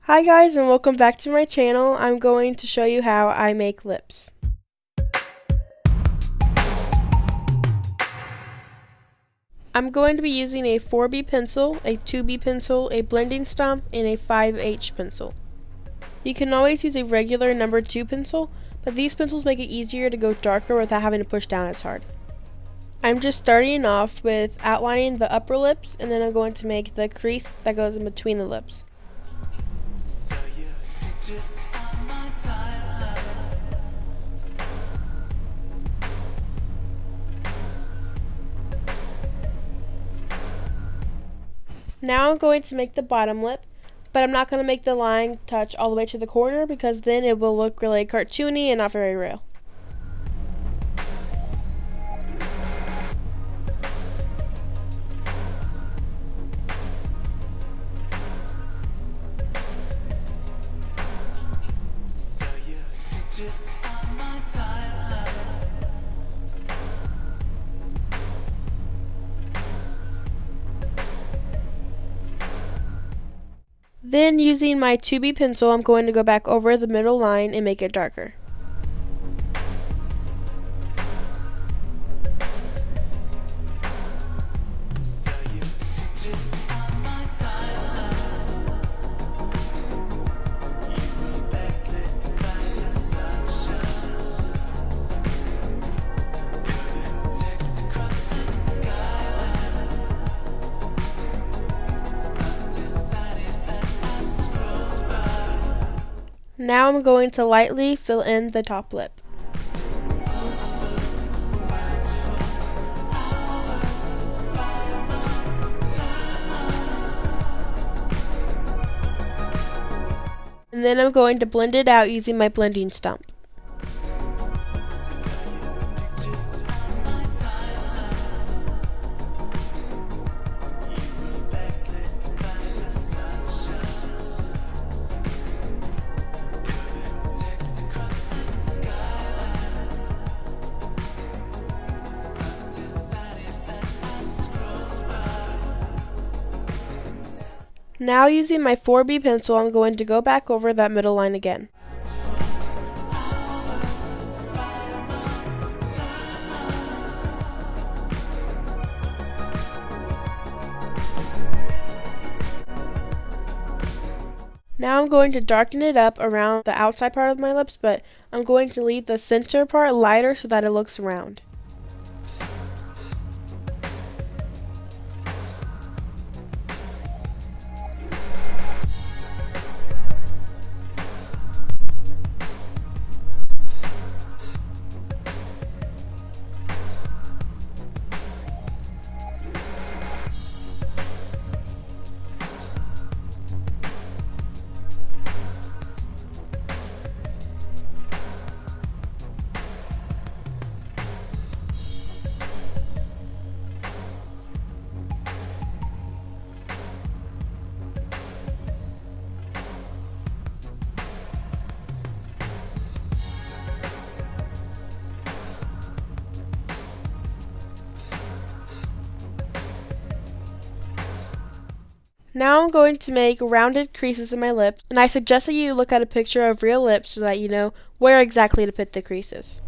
Hi guys and welcome back to my channel. I'm going to show you how I make lips. I'm going to be using a 4B pencil, a 2B pencil, a blending stump, and a 5H pencil. You can always use a regular number 2 pencil, but these pencils make it easier to go darker without having to push down as hard. I'm just starting off with outlining the upper lips, and then I'm going to make the crease that goes in between the lips. Now I'm going to make the bottom lip, but I'm not going to make the line touch all the way to the corner because then it will look really cartoony and not very real. Then using my 2B pencil, I'm going to go back over the middle line and make it darker. Now I'm going to lightly fill in the top lip. And then I'm going to blend it out using my blending stump. Now using my 4B pencil, I'm going to go back over that middle line again. Now I'm going to darken it up around the outside part of my lips, but I'm going to leave the center part lighter so that it looks round. Now I'm going to make rounded creases in my lips, and I suggest that you look at a picture of real lips so that you know where exactly to put the creases.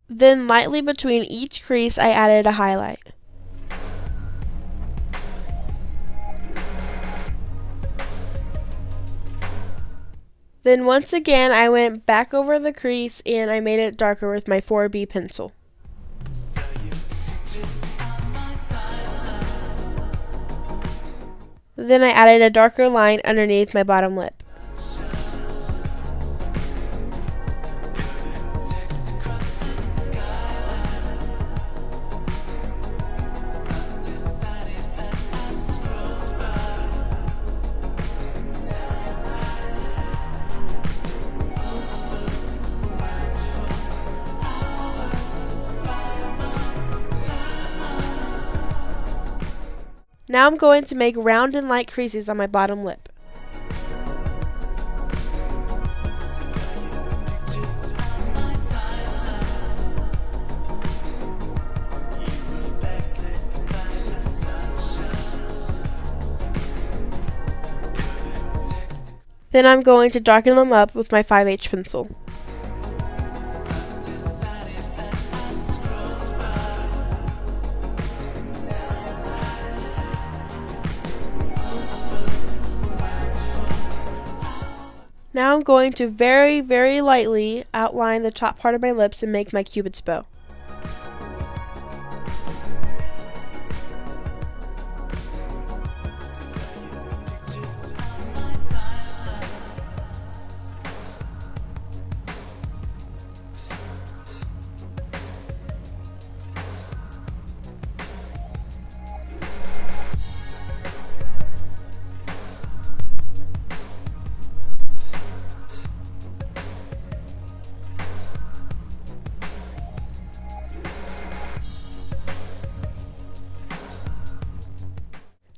Then lightly between each crease I added a highlight. Then once again I went back over the crease and I made it darker with my 4B pencil. Then I added a darker line underneath my bottom lip. Now I'm going to make round and light creases on my bottom lip. Then I'm going to darken them up with my 5H pencil. Now I'm going to very, very lightly outline the top part of my lips and make my Cupid's bow.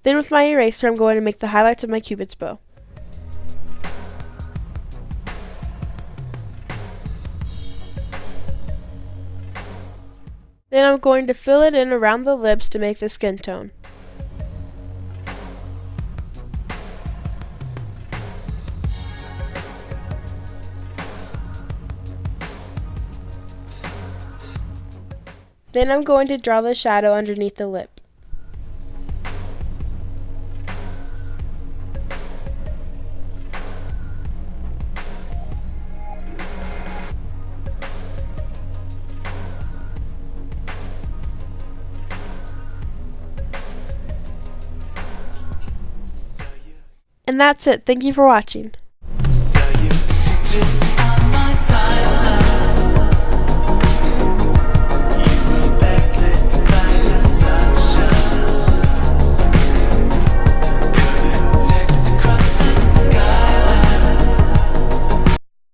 Then with my eraser, I'm going to make the highlights of my Cupid's bow. Then I'm going to fill it in around the lips to make the skin tone. Then I'm going to draw the shadow underneath the lip. And that's it. Thank you for watching.